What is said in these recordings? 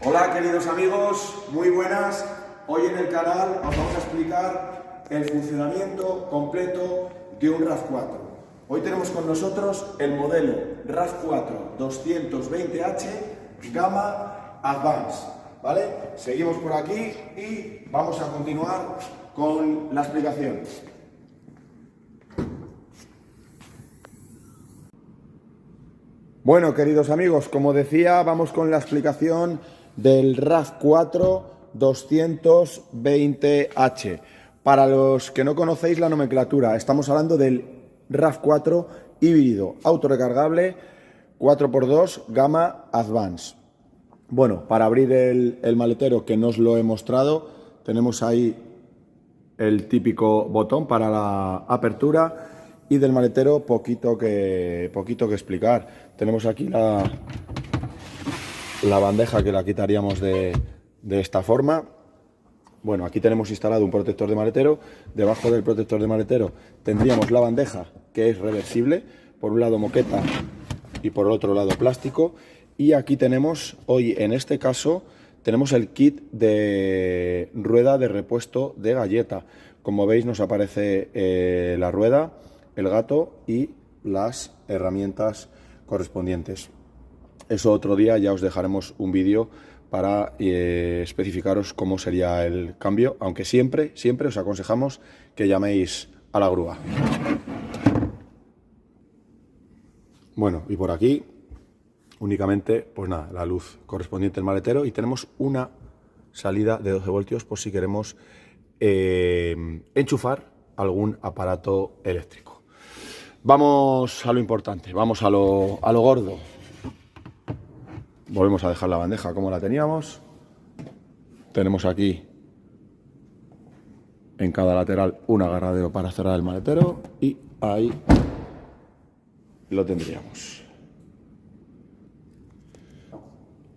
Hola queridos amigos, muy buenas. Hoy en el canal os vamos a explicar el funcionamiento completo de un RAV4. Hoy tenemos con nosotros el modelo RAV4 220H Gama Advance, ¿vale? Seguimos por aquí y vamos a continuar con la explicación. Bueno, queridos amigos, como decía, vamos con la explicación del RAV4 220H. Para los que no conocéis la nomenclatura, estamos hablando del RAV4 híbrido autorrecargable 4x2 Gama Advance. Bueno, para abrir el maletero, que no os lo he mostrado, tenemos ahí el típico botón para la apertura. Y del maletero poquito que explicar. Tenemos aquí la bandeja, que la quitaríamos de esta forma. Bueno, aquí tenemos instalado un protector de maletero. Debajo del protector de maletero tendríamos la bandeja, que es reversible. Por un lado moqueta y por el otro lado plástico. Y aquí tenemos, hoy en este caso, tenemos el kit de rueda de repuesto de galleta. Como veis, nos aparece la rueda, el gato y las herramientas correspondientes. Eso otro día ya os dejaremos un vídeo para especificaros cómo sería el cambio, aunque siempre os aconsejamos que llaméis a la grúa. Bueno, y por aquí únicamente, pues nada, la luz correspondiente al maletero, y tenemos una salida de 12 voltios por si queremos enchufar algún aparato eléctrico. Vamos a lo importante, vamos a lo gordo. Volvemos a dejar la bandeja como la teníamos. Tenemos aquí en cada lateral un agarradero para cerrar el maletero y ahí lo tendríamos.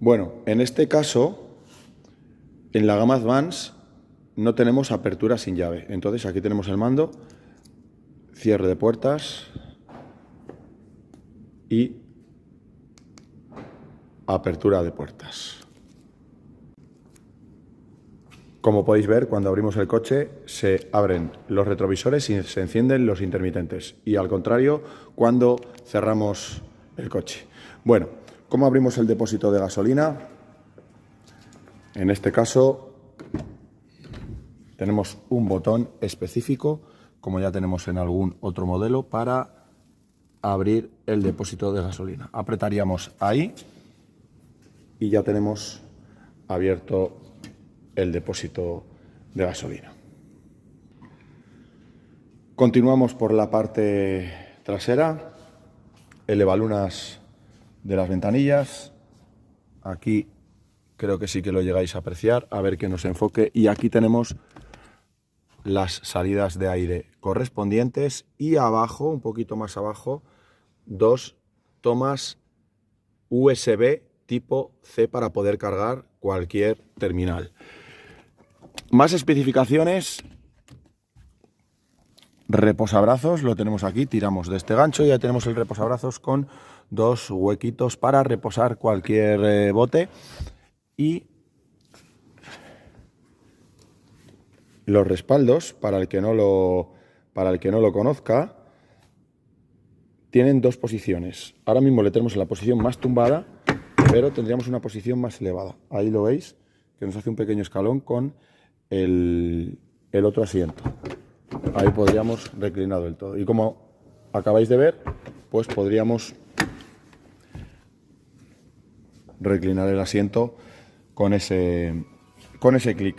Bueno, en este caso, en la Gama Advance no tenemos apertura sin llave. Entonces aquí tenemos el mando, cierre de puertas y apertura de puertas. Como podéis ver, cuando abrimos el coche se abren los retrovisores y se encienden los intermitentes. Y al contrario, cuando cerramos el coche. Bueno, ¿cómo abrimos el depósito de gasolina? En este caso tenemos un botón específico, como ya tenemos en algún otro modelo, para abrir el depósito de gasolina. Apretaríamos ahí y ya tenemos abierto el depósito de gasolina. Continuamos por la parte trasera, elevalunas de las ventanillas. Aquí creo que sí que lo llegáis a apreciar, a ver que nos enfoque. Y aquí tenemos las salidas de aire correspondientes y abajo, un poquito más abajo, dos tomas USB tipo C para poder cargar cualquier terminal. Más especificaciones: reposabrazos, lo tenemos aquí, tiramos de este gancho y ya tenemos el reposabrazos con dos huequitos para reposar cualquier bote. Y los respaldos, para el que no lo conozca, tienen dos posiciones. Ahora mismo le tenemos en la posición más tumbada, pero tendríamos una posición más elevada. Ahí lo veis, que nos hace un pequeño escalón con el otro asiento. Ahí podríamos reclinado del todo. Y como acabáis de ver, pues podríamos reclinar el asiento con ese clic.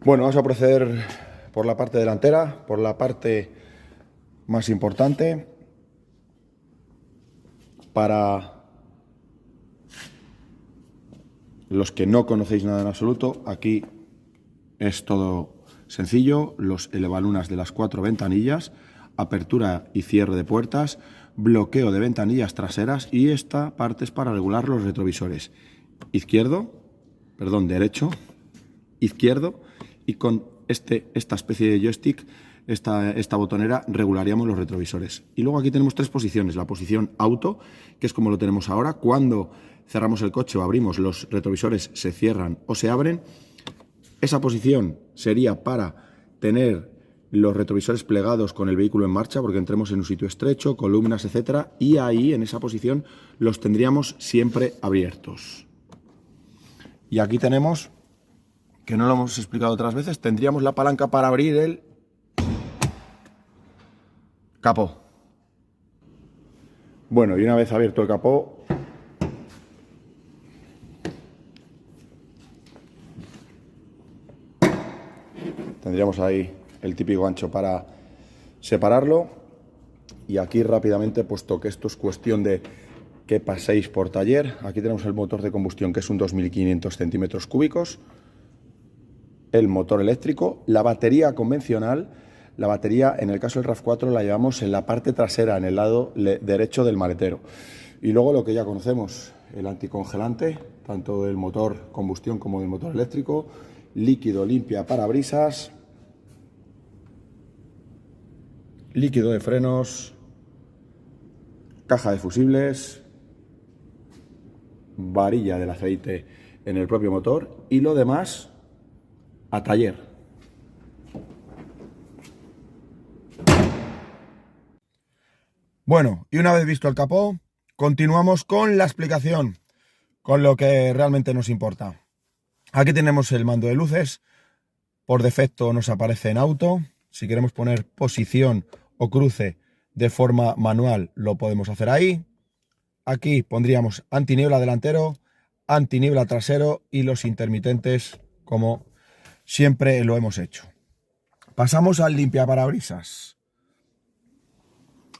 Bueno, vamos a proceder por la parte delantera, por la parte más importante. Para los que no conocéis nada en absoluto, aquí es todo sencillo. Los elevalunas de las 4 ventanillas, apertura y cierre de puertas, bloqueo de ventanillas traseras, y esta parte es para regular los retrovisores. Derecho, izquierdo, y con esta especie de joystick, esta botonera, regularíamos los retrovisores. Y luego aquí tenemos tres posiciones: la posición auto, que es como lo tenemos ahora, cuando cerramos el coche o abrimos, los retrovisores se cierran o se abren. Esa posición sería para tener los retrovisores plegados con el vehículo en marcha, porque entremos en un sitio estrecho, columnas, etcétera, y ahí, en esa posición, los tendríamos siempre abiertos. Y aquí tenemos, que no lo hemos explicado otras veces, tendríamos la palanca para abrir el capó. Bueno, y una vez abierto el capó, tendríamos ahí el típico gancho para separarlo. Y aquí rápidamente, puesto que esto es cuestión de que paséis por taller, aquí tenemos el motor de combustión, que es un 2500 centímetros cúbicos, el motor eléctrico, la batería convencional. La batería, en el caso del RAV4, la llevamos en la parte trasera, en el lado derecho del maletero. Y luego lo que ya conocemos, el anticongelante, tanto del motor combustión como del motor eléctrico, líquido limpia parabrisas, líquido de frenos, caja de fusibles, varilla del aceite en el propio motor y lo demás a taller. Bueno, y una vez visto el capó, continuamos con la explicación, con lo que realmente nos importa. Aquí tenemos el mando de luces, por defecto nos aparece en auto. Si queremos poner posición o cruce de forma manual, lo podemos hacer ahí. Aquí pondríamos antiniebla delantero, antiniebla trasero y los intermitentes, como siempre lo hemos hecho. Pasamos al limpiaparabrisas.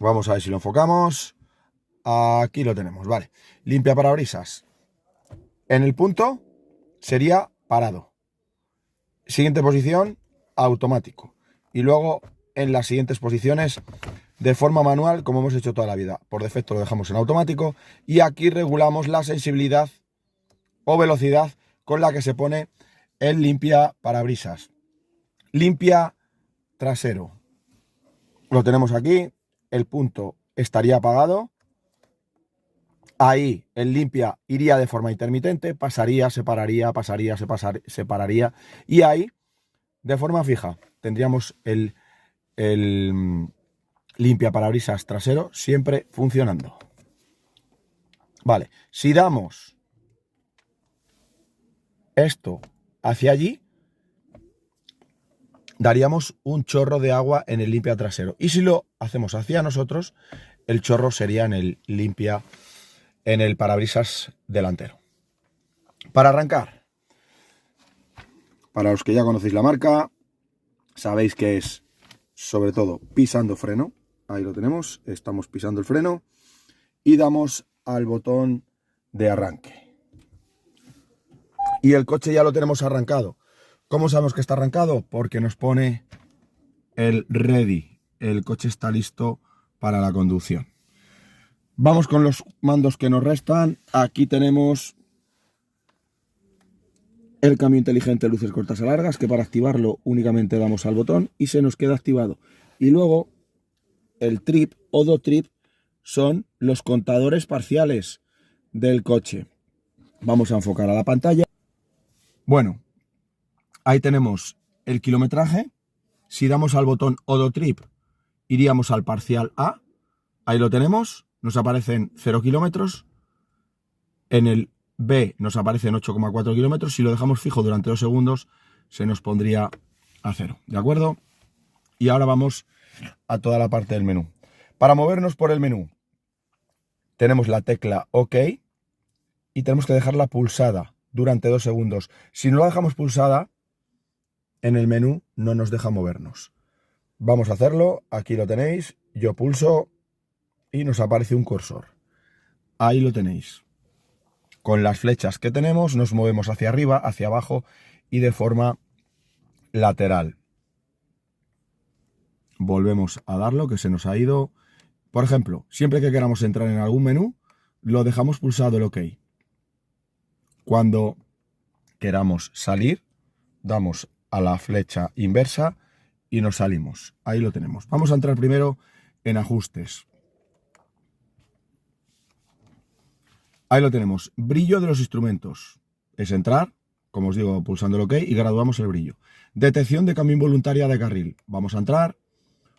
Vamos a ver si lo enfocamos. Aquí lo tenemos, vale. Limpiaparabrisas. En el punto sería parado. Siguiente posición, automático. Y luego en las siguientes posiciones de forma manual, como hemos hecho toda la vida. Por defecto lo dejamos en automático y aquí regulamos la sensibilidad o velocidad con la que se pone el limpia parabrisas. Limpia trasero. Lo tenemos aquí, el punto estaría apagado. Ahí el limpia iría de forma intermitente, pasaría, separaría, pasaría, separaría. Y ahí, de forma fija, tendríamos el limpia parabrisas trasero siempre funcionando. Vale, si damos esto hacia allí, daríamos un chorro de agua en el limpia trasero. Y si lo hacemos hacia nosotros, el chorro sería en el limpia, en el parabrisas delantero. Para arrancar, para los que ya conocéis la marca, sabéis que es sobre todo pisando freno. Ahí lo tenemos, estamos pisando el freno y damos al botón de arranque. Y el coche ya lo tenemos arrancado. ¿Cómo sabemos que está arrancado? Porque nos pone el ready. El coche está listo para la conducción. Vamos con los mandos que nos restan. Aquí tenemos el cambio inteligente luces cortas a largas, que para activarlo únicamente damos al botón y se nos queda activado. Y luego el trip o do trip son los contadores parciales del coche. Vamos a enfocar a la pantalla. Bueno, ahí tenemos el kilometraje. Si damos al botón Odo Trip, iríamos al parcial A. Ahí lo tenemos. Nos aparecen 0 kilómetros. En el B nos aparecen 8,4 kilómetros. Si lo dejamos fijo durante 2 segundos, se nos pondría a 0. ¿De acuerdo? Y ahora vamos a toda la parte del menú. Para movernos por el menú, tenemos la tecla OK y tenemos que dejarla pulsada durante 2 segundos. Si no la dejamos pulsada, en el menú no nos deja movernos. Vamos a hacerlo. Aquí lo tenéis. Yo pulso y nos aparece un cursor. Ahí lo tenéis. Con las flechas que tenemos nos movemos hacia arriba, hacia abajo y de forma lateral. Volvemos a darlo, que se nos ha ido. Por ejemplo, siempre que queramos entrar en algún menú, lo dejamos pulsado el OK. Cuando queramos salir, damos a la flecha inversa y nos salimos. Ahí lo tenemos. Vamos a entrar primero en ajustes. Ahí lo tenemos. Brillo de los instrumentos. Es entrar, como os digo, pulsando el OK y graduamos el brillo. Detección de cambio involuntaria de carril. Vamos a entrar.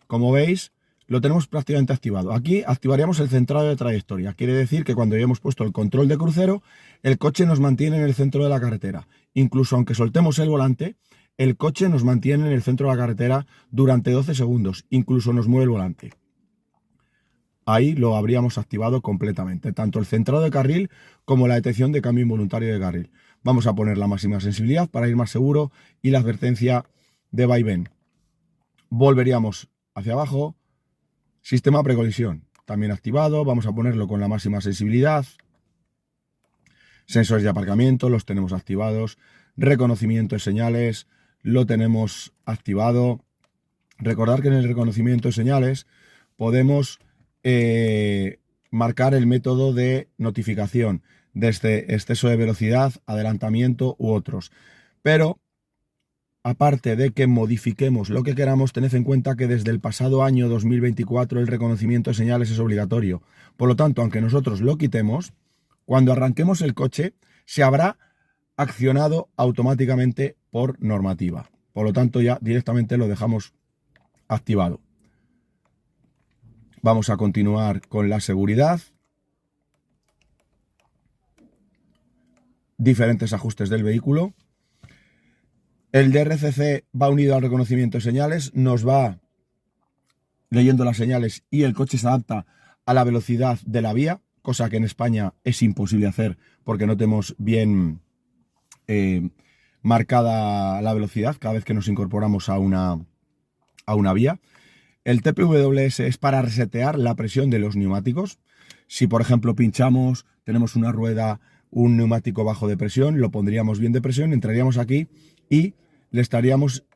Como veis, lo tenemos prácticamente activado. Aquí activaríamos el centrado de trayectoria. Quiere decir que cuando hayamos puesto el control de crucero, el coche nos mantiene en el centro de la carretera. Incluso aunque soltemos el volante, el coche nos mantiene en el centro de la carretera durante 12 segundos. Incluso nos mueve el volante. Ahí lo habríamos activado completamente, tanto el centrado de carril como la detección de cambio involuntario de carril. Vamos a poner la máxima sensibilidad para ir más seguro y la advertencia de vaivén. Volveríamos hacia abajo. Sistema precolisión, también activado. Vamos a ponerlo con la máxima sensibilidad. Sensores de aparcamiento los tenemos activados. Reconocimiento de señales lo tenemos activado. Recordar que en el reconocimiento de señales podemos marcar el método de notificación desde exceso de velocidad, adelantamiento u otros. Pero aparte de que modifiquemos lo que queramos, tened en cuenta que desde el pasado año 2024 el reconocimiento de señales es obligatorio. Por lo tanto, aunque nosotros lo quitemos, cuando arranquemos el coche se habrá accionado automáticamente por normativa. Por lo tanto, ya directamente lo dejamos activado. Vamos a continuar con la seguridad. Diferentes ajustes del vehículo. El DRCC va unido al reconocimiento de señales, nos va leyendo las señales y el coche se adapta a la velocidad de la vía, cosa que en España es imposible hacer porque no tenemos bien marcada la velocidad cada vez que nos incorporamos a una vía. El TPWS es para resetear la presión de los neumáticos. Si, por ejemplo, pinchamos, tenemos una rueda, un neumático bajo de presión, lo pondríamos bien de presión, entraríamos aquí y le estaríamos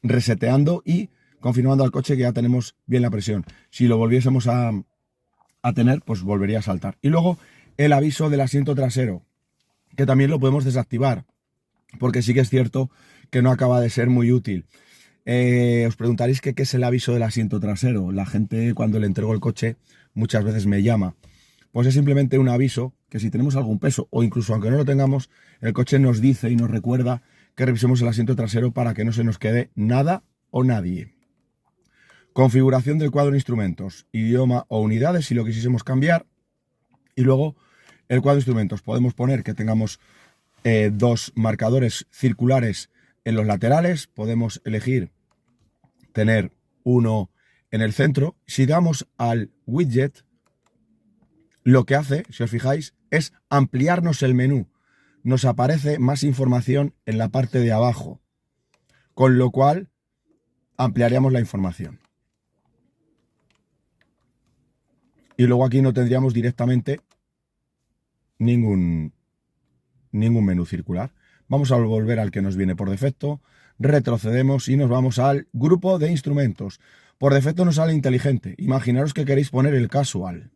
reseteando y confirmando al coche que ya tenemos bien la presión. Si lo volviésemos a tener, pues volvería a saltar. Y luego el aviso del asiento trasero, que también lo podemos desactivar, porque sí que es cierto que no acaba de ser muy útil. Os preguntaréis qué es el aviso del asiento trasero. La gente, cuando le entrego el coche, muchas veces me llama. Pues es simplemente un aviso que si tenemos algún peso o incluso aunque no lo tengamos, el coche nos dice y nos recuerda que revisemos el asiento trasero para que no se nos quede nada o nadie. Configuración del cuadro de instrumentos, idioma o unidades si lo quisiésemos cambiar. Y luego el cuadro de instrumentos. Podemos poner que tengamos dos marcadores circulares en los laterales. Podemos elegir tener uno en el centro. Si damos al widget, lo que hace, si os fijáis, es ampliarnos el menú. Nos aparece más información en la parte de abajo, con lo cual ampliaríamos la información. Y luego aquí no tendríamos directamente ningún menú circular. Vamos a volver al que nos viene por defecto, retrocedemos y nos vamos al grupo de instrumentos. Por defecto nos sale inteligente. Imaginaros que queréis poner el casual.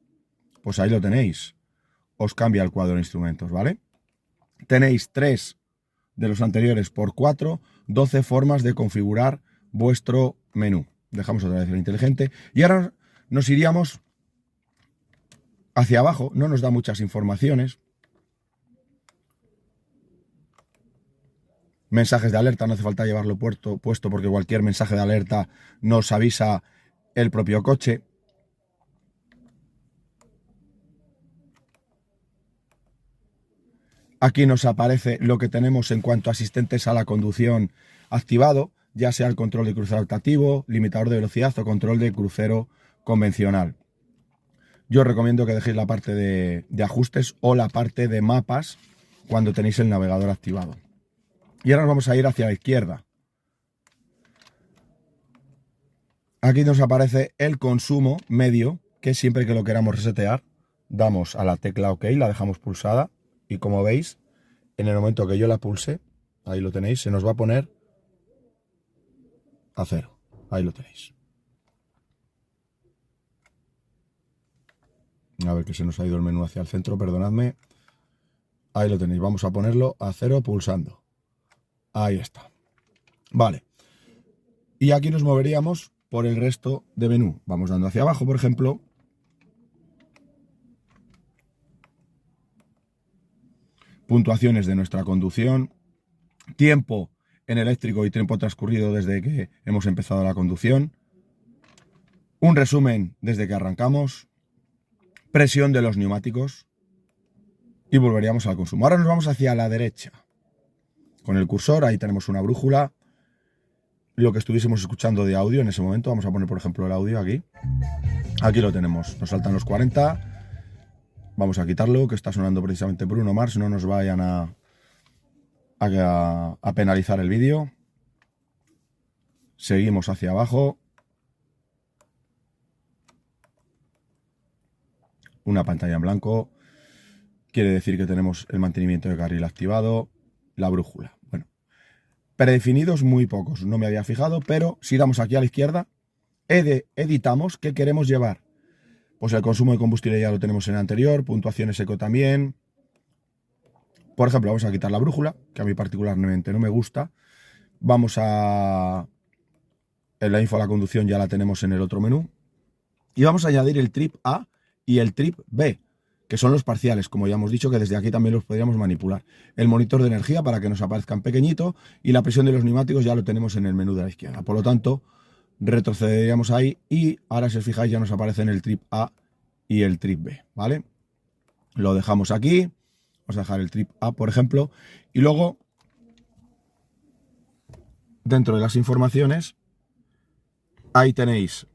Pues ahí lo tenéis. Os cambia el cuadro de instrumentos, ¿vale? Tenéis 3 de los anteriores por 4, 12 formas de configurar vuestro menú. Dejamos otra vez el inteligente. Y ahora nos iríamos hacia abajo. No nos da muchas informaciones. Mensajes de alerta, no hace falta llevarlo puesto porque cualquier mensaje de alerta nos avisa el propio coche. Aquí nos aparece lo que tenemos en cuanto a asistentes a la conducción activado, ya sea el control de crucero adaptativo, limitador de velocidad o control de crucero convencional. Yo os recomiendo que dejéis la parte de ajustes o la parte de mapas cuando tenéis el navegador activado. Y ahora nos vamos a ir hacia la izquierda. Aquí nos aparece el consumo medio, que siempre que lo queramos resetear, damos a la tecla OK, la dejamos pulsada. Y como veis, en el momento que yo la pulse, ahí lo tenéis, se nos va a poner a 0. Ahí lo tenéis. A ver que se nos ha ido el menú hacia el centro, perdonadme. Ahí lo tenéis, vamos a ponerlo a 0 pulsando. Ahí está. Vale. Y aquí nos moveríamos por el resto de menú. Vamos dando hacia abajo, por ejemplo. puntuaciones de nuestra conducción, tiempo en eléctrico y tiempo transcurrido desde que hemos empezado la conducción, un resumen desde que arrancamos, presión de los neumáticos y volveríamos al consumo. Ahora nos vamos hacia la derecha. Con el cursor, ahí tenemos una brújula, lo que estuviésemos escuchando de audio en ese momento. Vamos a poner, por ejemplo, el audio aquí. Aquí lo tenemos, nos saltan los 40. Vamos a quitarlo, que está sonando precisamente Bruno Mars, no nos vayan a penalizar el vídeo. Seguimos hacia abajo. Una pantalla en blanco. Quiere decir que tenemos el mantenimiento de carril activado, la brújula. Bueno, predefinidos muy pocos, no me había fijado, pero si damos aquí a la izquierda, editamos qué queremos llevar. Pues el consumo de combustible ya lo tenemos en el anterior, puntuaciones eco también. Por ejemplo, vamos a quitar la brújula, que a mí particularmente no me gusta. Vamos a... En la info a la conducción ya la tenemos en el otro menú. Y vamos a añadir el trip A y el trip B, que son los parciales, como ya hemos dicho, que desde aquí también los podríamos manipular. El monitor de energía para que nos aparezcan pequeñito y la presión de los neumáticos ya lo tenemos en el menú de la izquierda. Por lo tanto, retrocederíamos ahí y ahora, si os fijáis, ya nos aparecen el trip A y el trip B, ¿vale? Lo dejamos aquí. Vamos a dejar el trip A, por ejemplo, y luego, dentro de las informaciones, ahí tenéis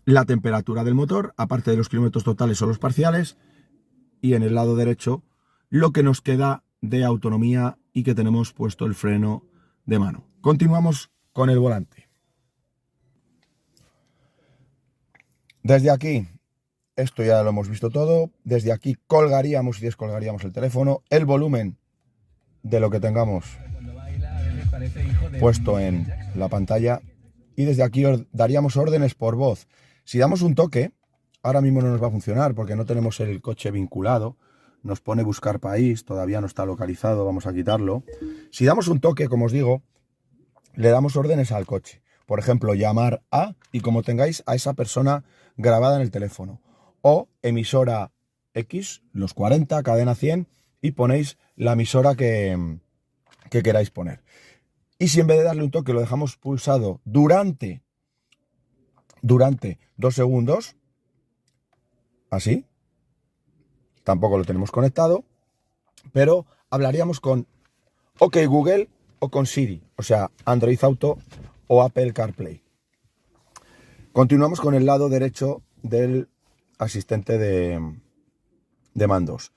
la temperatura del motor, aparte de los kilómetros totales o los parciales, y en el lado derecho, lo que nos queda de autonomía y que tenemos puesto el freno de mano. Continuamos con el volante. Desde aquí, esto ya lo hemos visto todo. Desde aquí colgaríamos y descolgaríamos el teléfono, el volumen de lo que tengamos puesto en la pantalla, y desde aquí daríamos órdenes por voz. Si damos un toque, ahora mismo no nos va a funcionar porque no tenemos el coche vinculado. Nos pone buscar país, todavía no está localizado, vamos a quitarlo. Si damos un toque, como os digo, le damos órdenes al coche. Por ejemplo, llamar a, y como tengáis a esa persona grabada en el teléfono. O emisora X, los 40, cadena 100, y ponéis la emisora que queráis poner. Y si en vez de darle un toque lo dejamos pulsado durante 2 segundos, así, tampoco lo tenemos conectado, pero hablaríamos con OK Google o con Siri, o sea, Android Auto o Apple CarPlay. Continuamos con el lado derecho del asistente de mandos.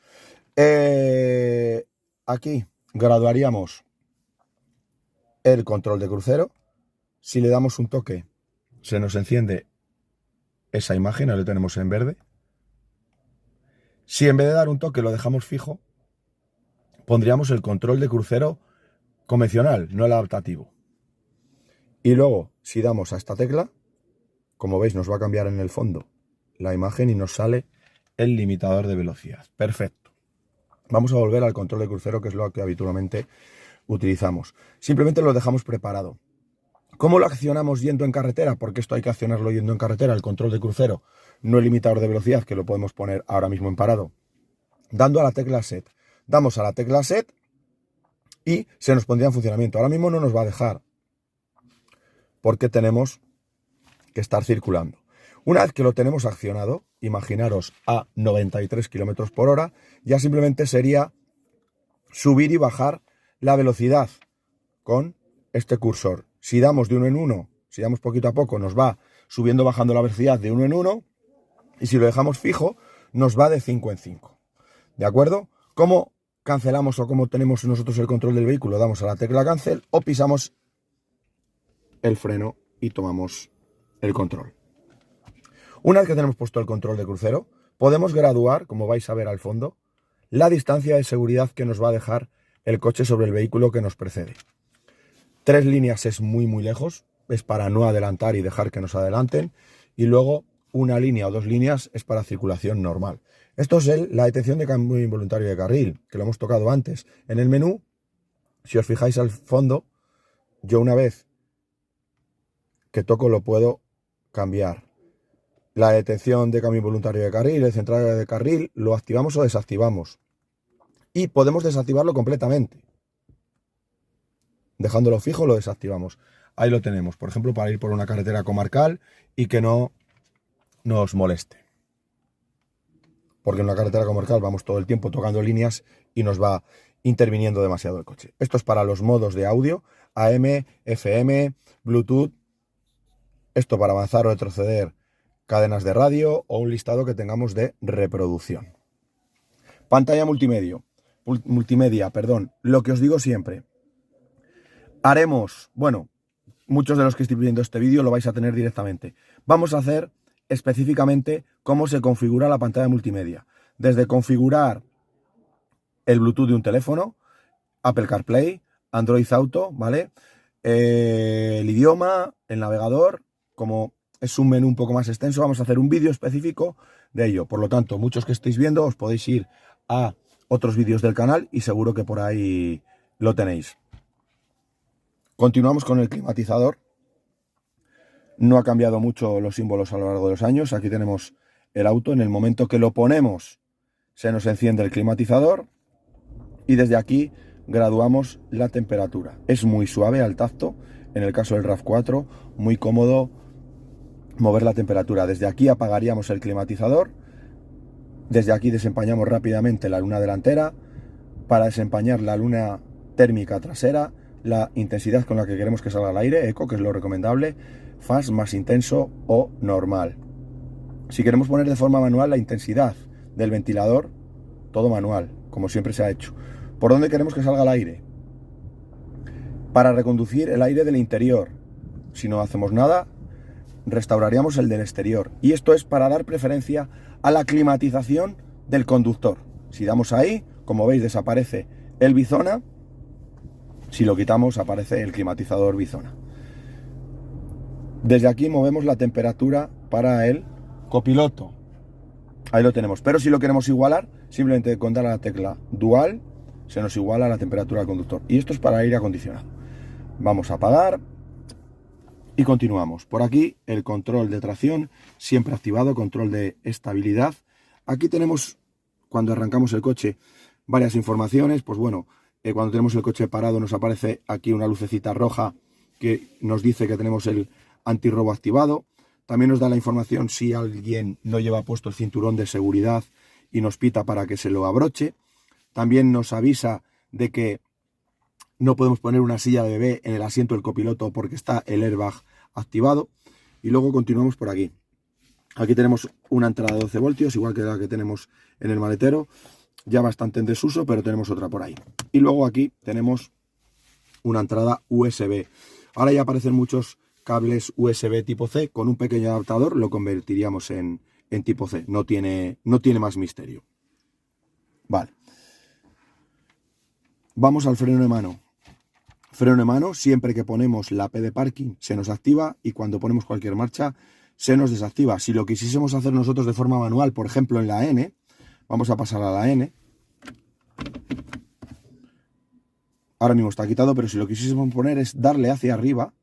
Aquí graduaríamos el control de crucero. Si le damos un toque, se nos enciende esa imagen, ahora lo tenemos en verde. Si en vez de dar un toque lo dejamos fijo, pondríamos el control de crucero convencional, no el adaptativo. Y luego, si damos a esta tecla, como veis, nos va a cambiar en el fondo la imagen y nos sale el limitador de velocidad. Perfecto. Vamos a volver al control de crucero, que es lo que habitualmente utilizamos. Simplemente lo dejamos preparado. ¿Cómo lo accionamos yendo en carretera? Porque esto hay que accionarlo yendo en carretera, el control de crucero, no el limitador de velocidad, que lo podemos poner ahora mismo en parado. Dando a la tecla Set. Damos a la tecla Set y se nos pondría en funcionamiento. Ahora mismo no nos va a dejar porque tenemos que estar circulando. Una vez que lo tenemos accionado, imaginaros a 93 km por hora, ya simplemente sería subir y bajar la velocidad con este cursor. Si damos de uno en uno, si damos poquito a poco, nos va subiendo, bajando la velocidad de uno en uno, y si lo dejamos fijo, nos va de 5 en 5. ¿De acuerdo? ¿Cómo cancelamos o cómo tenemos nosotros el control del vehículo? Damos a la tecla cancel o pisamos el freno y tomamos el control. Una vez que tenemos puesto el control de crucero, podemos graduar, como vais a ver al fondo, la distancia de seguridad que nos va a dejar el coche sobre el vehículo que nos precede. 3 líneas es muy lejos, es para no adelantar y dejar que nos adelanten, y luego 1 línea o 2 líneas es para circulación normal. Esto es la detección de cambio involuntario de carril, que lo hemos tocado antes. En el menú, si os fijáis al fondo, yo una vez que toco lo puedo cambiar. La detección de cambio involuntario de carril, el central de carril, lo activamos o desactivamos. y podemos desactivarlo completamente. Dejándolo fijo lo desactivamos. Ahí lo tenemos, por ejemplo, para ir por una carretera comarcal y que no nos moleste. Porque en una carretera comarcal vamos todo el tiempo tocando líneas y nos va interviniendo demasiado el coche. Esto es para los modos de audio, AM, FM, Bluetooth. Esto para avanzar o retroceder cadenas de radio o un listado que tengamos de reproducción. Pantalla multimedia, lo que os digo siempre. Haremos, bueno, muchos de los que estoy viendo este vídeo lo vais a tener directamente. Vamos a hacer específicamente cómo se configura la pantalla multimedia. Desde configurar el Bluetooth de un teléfono, Apple CarPlay, Android Auto, ¿vale? El idioma, el navegador, como es un menú un poco más extenso, vamos a hacer un vídeo específico de ello. Por lo tanto, muchos que estéis viendo os podéis ir a otros vídeos del canal y seguro que por ahí lo tenéis. Continuamos con el climatizador. No ha cambiado mucho los símbolos a lo largo de los años. Aquí tenemos el auto. En el momento que lo ponemos, se nos enciende el climatizador. Y desde aquí graduamos la temperatura. Es muy suave al tacto. En el caso del RAV4, muy cómodo mover la temperatura. Desde aquí apagaríamos el climatizador. Desde aquí desempañamos rápidamente la luna delantera. Para desempañar la luna térmica trasera, la intensidad con la que queremos que salga el aire, eco, que es lo recomendable, fast, más intenso o normal. Si queremos poner de forma manual la intensidad del ventilador, todo manual, como siempre se ha hecho. ¿Por dónde queremos que salga el aire? Para reconducir el aire del interior. Si no hacemos nada, restauraríamos el del exterior. Y esto es para dar preferencia a la climatización del conductor. Si damos ahí, como veis, desaparece el Bizona. Si lo quitamos, aparece el climatizador Bizona. Desde aquí movemos la temperatura para el copiloto. Ahí lo tenemos. Pero si lo queremos igualar, simplemente con dar a la tecla dual, se nos iguala la temperatura del conductor. Y esto es para aire acondicionado. Vamos a apagar y continuamos. Por aquí el control de tracción, siempre activado, control de estabilidad. Aquí tenemos, cuando arrancamos el coche, varias informaciones. Pues bueno, cuando tenemos el coche parado nos aparece aquí una lucecita roja que nos dice que tenemos el antirrobo activado. También nos da la información si alguien no lleva puesto el cinturón de seguridad y nos pita para que se lo abroche. También nos avisa de que no podemos poner una silla de bebé en el asiento del copiloto porque está el airbag activado. Y luego continuamos por aquí. Aquí tenemos una entrada de 12 voltios, igual que la que tenemos en el maletero. Ya bastante en desuso, pero tenemos otra por ahí. Y luego aquí tenemos una entrada USB. Ahora ya aparecen muchos cables USB tipo C. Con un pequeño adaptador lo convertiríamos en tipo C. No tiene más misterio. Vale. Vamos al freno de mano. Freno de mano, siempre que ponemos la P de parking se nos activa y cuando ponemos cualquier marcha se nos desactiva. Si lo quisiésemos hacer nosotros de forma manual, por ejemplo en la N, vamos a pasar a la N. Ahora mismo está quitado, pero si lo quisiésemos poner es darle hacia arriba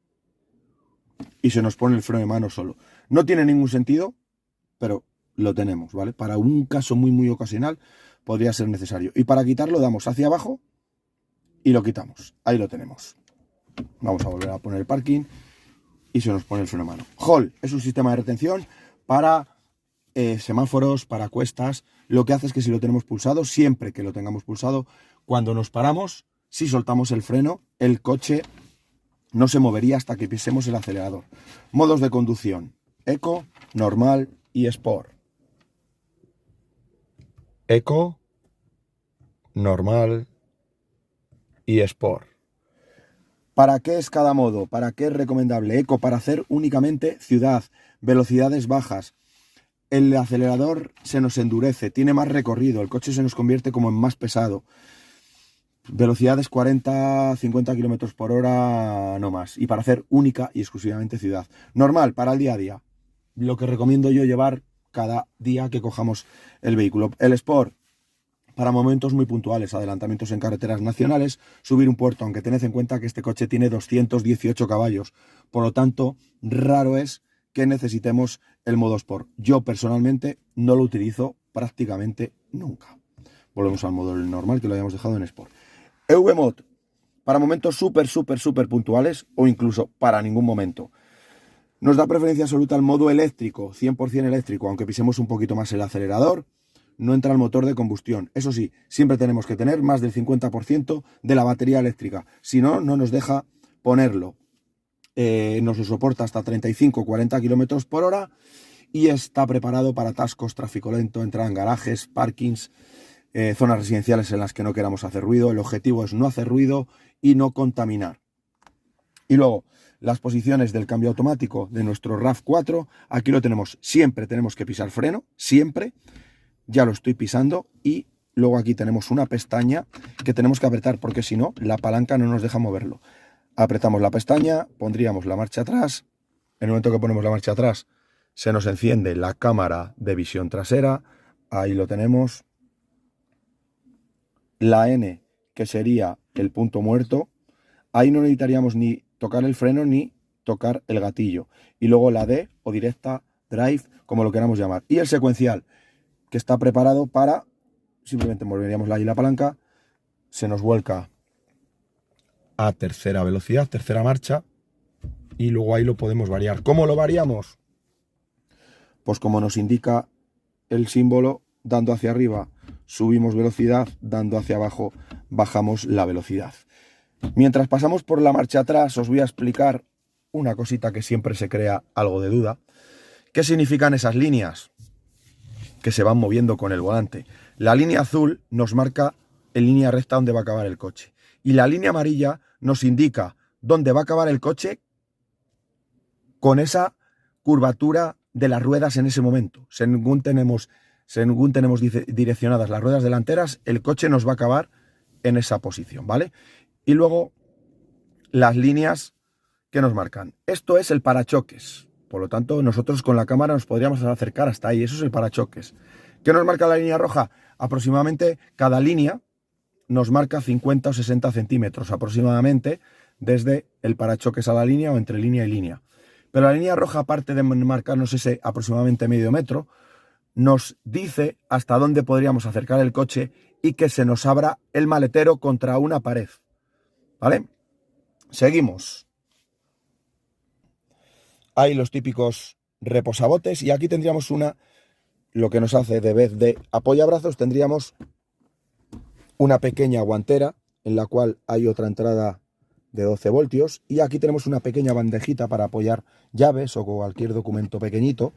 y se nos pone el freno de mano solo. No tiene ningún sentido, pero lo tenemos, ¿vale? Para un caso muy ocasional podría ser necesario. Y para quitarlo damos hacia abajo y lo quitamos. Ahí lo tenemos. Vamos a volver a poner el parking y se nos pone el freno de mano. Hall es un sistema de retención para semáforos, para cuestas. Lo que hace es que si lo tenemos pulsado, siempre que lo tengamos pulsado, cuando nos paramos, si soltamos el freno, el coche no se movería hasta que pisemos el acelerador. Modos de conducción: Eco, normal y Sport. Eco, normal y Sport. ¿Para qué es cada modo? ¿Para qué es recomendable? Eco, para hacer únicamente ciudad, velocidades bajas. El acelerador se nos endurece, tiene más recorrido, el coche se nos convierte como en más pesado. Velocidades 40-50 km por hora, no más. Y para hacer única y exclusivamente ciudad. Normal, para el día a día. Lo que recomiendo yo llevar cada día que cojamos el vehículo. El Sport, para momentos muy puntuales, adelantamientos en carreteras nacionales, subir un puerto, aunque tened en cuenta que este coche tiene 218 caballos. Por lo tanto, raro es que necesitemos el modo Sport. Yo personalmente no lo utilizo prácticamente nunca. volvemos al modo normal que lo habíamos dejado en Sport. EV-Mod, para momentos súper puntuales o incluso para ningún momento. Nos da preferencia absoluta al modo eléctrico, 100% eléctrico, aunque pisemos un poquito más el acelerador, no entra el motor de combustión. Eso sí, siempre tenemos que tener más del 50% de la batería eléctrica, si no, no nos deja ponerlo. Nos lo soporta hasta 35-40 km por hora y está preparado para atascos, tráfico lento, entrada en garajes, parkings, zonas residenciales en las que no queramos hacer ruido. El objetivo es no hacer ruido y no contaminar. Y luego, las posiciones del cambio automático de nuestro RAV4, aquí lo tenemos, siempre tenemos que pisar freno, siempre, ya lo estoy pisando, y luego aquí tenemos una pestaña que tenemos que apretar porque si no, la palanca no nos deja moverlo. Apretamos la pestaña, pondríamos la marcha atrás, en el momento que ponemos la marcha atrás se nos enciende la cámara de visión trasera, ahí lo tenemos, la N que sería el punto muerto, ahí no necesitaríamos ni tocar el freno ni tocar el gatillo. Y luego la D o directa drive, como lo queramos llamar. Y el secuencial, que está preparado para, simplemente moveríamos ahí la palanca, se nos vuelca a tercera velocidad, tercera marcha, y luego ahí lo podemos variar. ¿Cómo lo variamos? Pues como nos indica el símbolo, dando hacia arriba subimos velocidad, dando hacia abajo bajamos la velocidad. Mientras pasamos por la marcha atrás, os voy a explicar una cosita que siempre se crea algo de duda. ¿Qué significan esas líneas que se van moviendo con el volante? La línea azul nos marca en línea recta dónde va a acabar el coche. Y la línea amarilla nos indica dónde va a acabar el coche con esa curvatura de las ruedas en ese momento. Según tenemos direccionadas las ruedas delanteras, el coche nos va a acabar en esa posición, ¿vale? Y luego las líneas que nos marcan. Esto es el parachoques. Por lo tanto, nosotros con la cámara nos podríamos acercar hasta ahí. Eso es el parachoques. ¿Qué nos marca la línea roja? Aproximadamente cada línea nos marca 50 o 60 centímetros aproximadamente desde el parachoques a la línea o entre línea y línea. Pero la línea roja, aparte de marcarnos ese aproximadamente medio metro, nos dice hasta dónde podríamos acercar el coche y que se nos abra el maletero contra una pared. ¿Vale? Seguimos. Hay los típicos reposabotes y aquí tendríamos lo que nos hace de vez de apoyabrazos, tendríamos una pequeña guantera en la cual hay otra entrada de 12 voltios y aquí tenemos una pequeña bandejita para apoyar llaves o cualquier documento pequeñito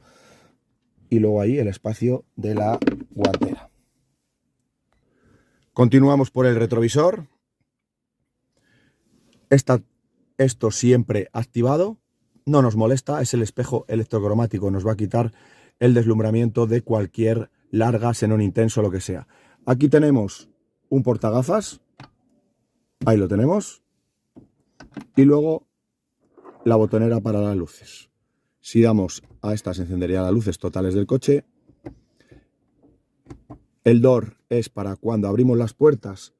y luego ahí el espacio de la guantera. Continuamos por el retrovisor. Esto siempre activado, no nos molesta, es el espejo electrocromático, nos va a quitar el deslumbramiento de cualquier larga, xenón intenso, lo que sea. Aquí tenemos un portagafas, ahí lo tenemos, y luego la botonera para las luces. Si damos a esta se encenderían las luces totales del coche. El door es para cuando abrimos las puertas,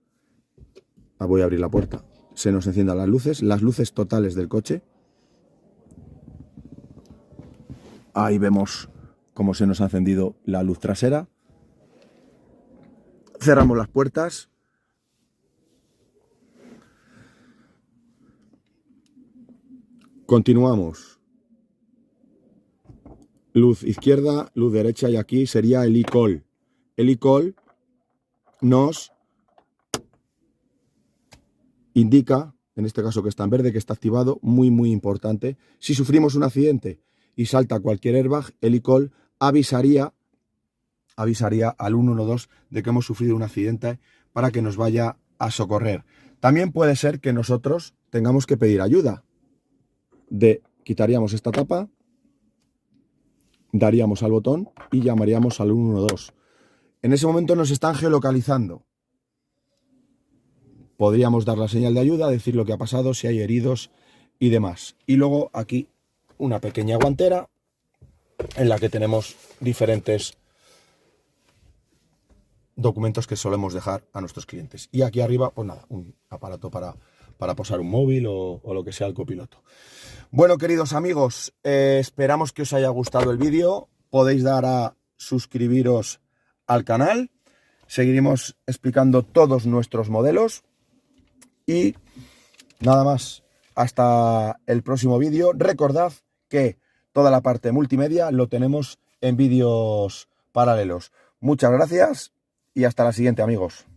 voy a abrir la puerta, se nos enciendan las luces totales del coche. Ahí vemos cómo se nos ha encendido la luz trasera. Cerramos las puertas. Continuamos. Luz izquierda, luz derecha y aquí sería el e-call. El e-call nos indica, en este caso que está en verde, que está activado, muy importante. Si sufrimos un accidente y salta cualquier airbag, el e-call avisaría al 112 de que hemos sufrido un accidente para que nos vaya a socorrer. También puede ser que nosotros tengamos que pedir ayuda. Quitaríamos esta tapa, daríamos al botón y llamaríamos al 112. En ese momento nos están geolocalizando. Podríamos dar la señal de ayuda, decir lo que ha pasado, si hay heridos y demás. Y luego aquí una pequeña guantera en la que tenemos diferentes documentos que solemos dejar a nuestros clientes. Y aquí arriba, pues nada, un aparato para posar un móvil o lo que sea el copiloto. Bueno, queridos amigos, esperamos que os haya gustado el vídeo. Podéis dar a suscribiros al canal. seguiremos explicando todos nuestros modelos y nada más. Hasta el próximo vídeo. Recordad que toda la parte multimedia lo tenemos en vídeos paralelos. Muchas gracias y hasta la siguiente, amigos.